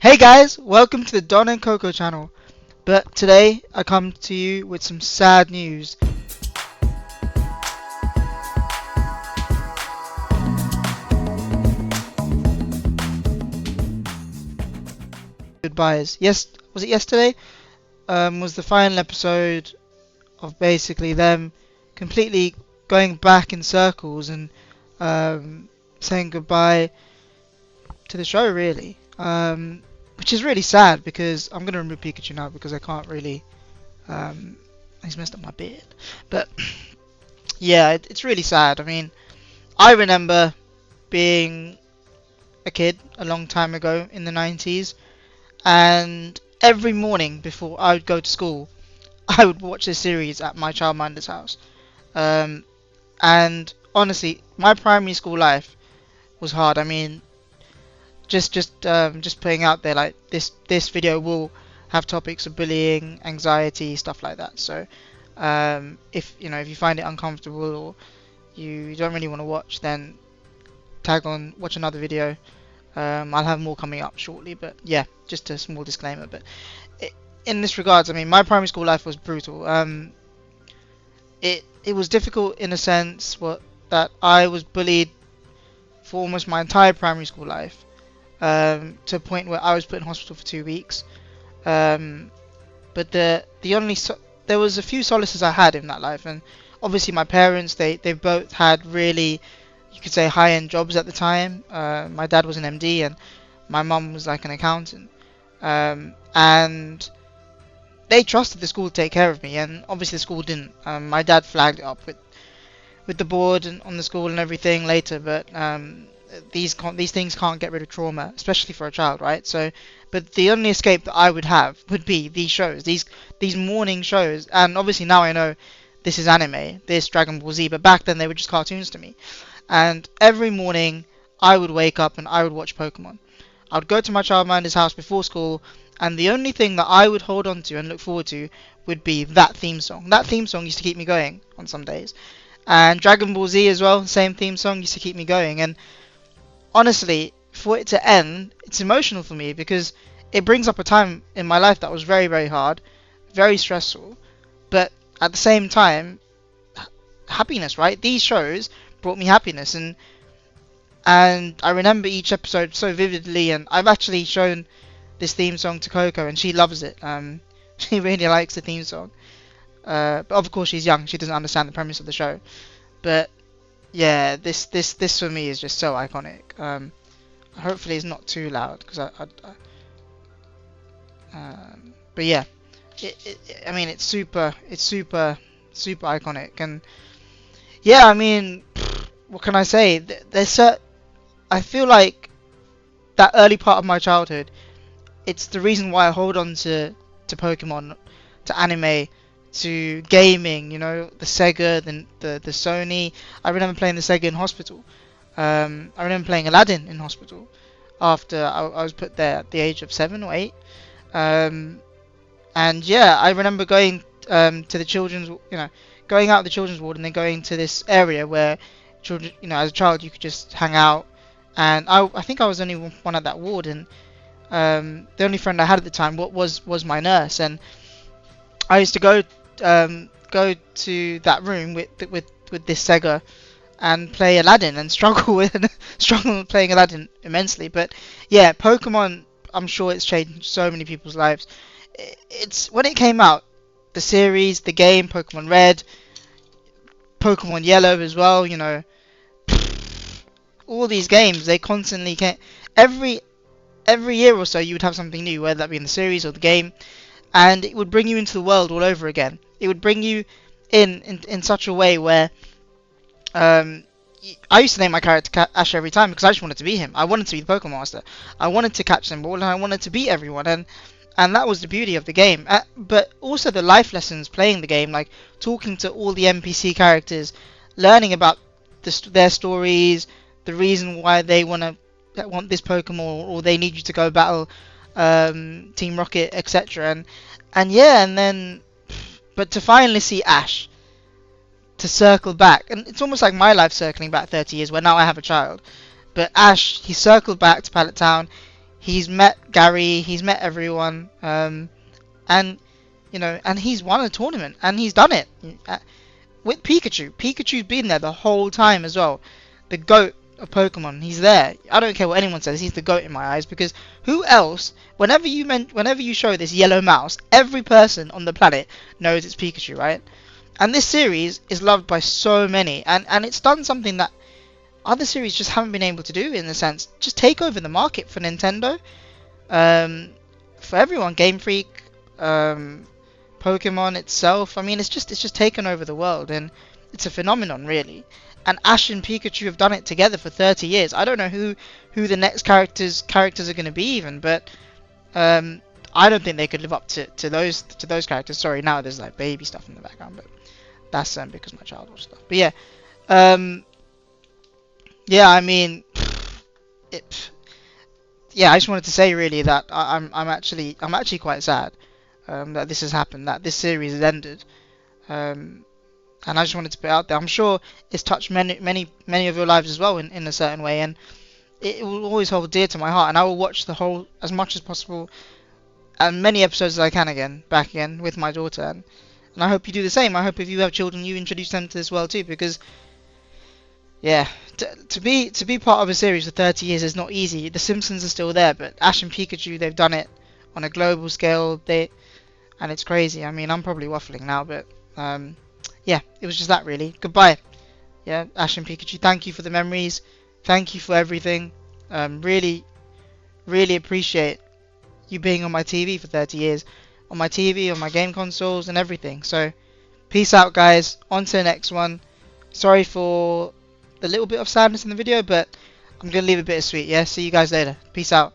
Hey guys, welcome to the Don and Coco channel. But today I come to you with some sad news. Goodbyes. Yes, was it yesterday? Was the final episode of basically them completely going back in circles and saying goodbye to the show, really. Which is really sad because I'm gonna remove Pikachu now because I can't really. He's messed up my beard. But yeah, it's really sad. I mean, I remember being a kid a long time ago in the 90s, and every morning before I would go to school, I would watch this series at my childminder's house. Um, and honestly, my primary school life was hard. I mean, just putting out there, like this video will have topics of bullying, anxiety, stuff like that. So if you find it uncomfortable or you don't really want to watch, then watch another video. I'll have more coming up shortly, but yeah, just a small disclaimer. But in this regards, I mean, my primary school life was brutal. It was difficult in a sense that I was bullied for almost my entire primary school life, to a point where I was put in hospital for 2 weeks. But there was a few solaces I had in that life, and obviously my parents, they both had really, you could say, high-end jobs at the time. My dad was an MD and my mum was like an accountant, and they trusted the school to take care of me, and obviously the school didn't. My dad flagged it up with the board and on the school and everything later, but these things can't get rid of trauma, especially for a child, right? So, but the only escape that I would have would be these shows, these morning shows, and obviously now I know this is anime, this Dragon Ball Z, but back then they were just cartoons to me. And every morning I would wake up and I would watch Pokemon. I would go to my childminder's house before school, and the only thing that I would hold on to and look forward to would be that theme song. That theme song used to keep me going on some days. And Dragon Ball Z as well, same theme song used to keep me going. And honestly, for it to end, it's emotional for me because it brings up a time in my life that was very, very hard, very stressful, but at the same time, happiness, right? These shows brought me happiness, and I remember each episode so vividly, and I've actually shown this theme song to Coco, and she loves it. She really likes the theme song. But of course she's young, she doesn't understand the premise of the show. But yeah, this for me is just so iconic. Hopefully it's not too loud, because but yeah, I mean, it's super iconic, and yeah, I mean, what can I say? I feel like that early part of my childhood, it's the reason why I hold on to Pokemon, to anime, to gaming. You know, the Sega, the Sony. I remember playing the Sega in hospital. I remember playing Aladdin in hospital after I was put there at the age of 7 or 8. And yeah, I remember going to the children's, going out of the children's ward and then going to this area where children, as a child you could just hang out. And I think I was only one at that ward, and the only friend I had at the time was my nurse, and I used to go to that room with this Sega and play Aladdin and struggle with playing Aladdin immensely. But yeah, Pokemon, I'm sure it's changed so many people's lives. It's when it came out, the series, the game, Pokemon Red, Pokemon Yellow as well. All these games, they constantly came. Every year or so, you would have something new, whether that be in the series or the game, and it would bring you into the world all over again. It would bring you in such a way where I used to name my character Ash every time because I just wanted to be him. I wanted to be the Pokemon Master. I wanted to catch them all, and I wanted to beat everyone, and that was the beauty of the game. But also the life lessons playing the game, like talking to all the NPC characters, learning about their stories, the reason why they want this Pokemon, or they need you to go battle Team Rocket, etc. And yeah, and then, but to finally see Ash, to circle back, and it's almost like my life circling back 30 years, where now I have a child. But Ash, he circled back to Pallet Town. He's met Gary, he's met everyone, and and he's won a tournament, and he's done it with Pikachu. Pikachu's been there the whole time as well. The GOAT of Pokemon, he's there. I don't care what anyone says, he's the GOAT in my eyes, because who else, whenever you show this yellow mouse, every person on the planet knows it's Pikachu, right? And this series is loved by so many, and it's done something that other series just haven't been able to do, in a sense. Just take over the market for Nintendo, for everyone. Game Freak, Pokemon itself. I mean, it's just taken over the world, and it's a phenomenon, really. And Ash and Pikachu have done it together for 30 years. I don't know who the next characters are going to be even, but I don't think they could live up to those characters. Sorry, now there's like baby stuff in the background, but that's because my child watched stuff. But yeah, yeah. I mean, yeah. I just wanted to say really that I'm actually quite sad that this has happened, that this series has ended. And I just wanted to put it out there. I'm sure it's touched many of your lives as well in a certain way, and it will always hold dear to my heart. And I will watch the whole, as much as possible, and many episodes as I can back again with my daughter. And I hope you do the same. I hope if you have children, you introduce them to this world too, because yeah, to be part of a series for 30 years is not easy. The Simpsons are still there, but Ash and Pikachu, they've done it on a global scale. And it's crazy. I mean, I'm probably waffling now, but yeah, it was just that really. Goodbye. Yeah, Ash and Pikachu, thank you for the memories. Thank you for everything. Really, really appreciate you being on my TV for 30 years. On my TV, on my game consoles, and everything. So, peace out, guys. On to the next one. Sorry for the little bit of sadness in the video, but I'm going to leave a bit of sweet, yeah? See you guys later. Peace out.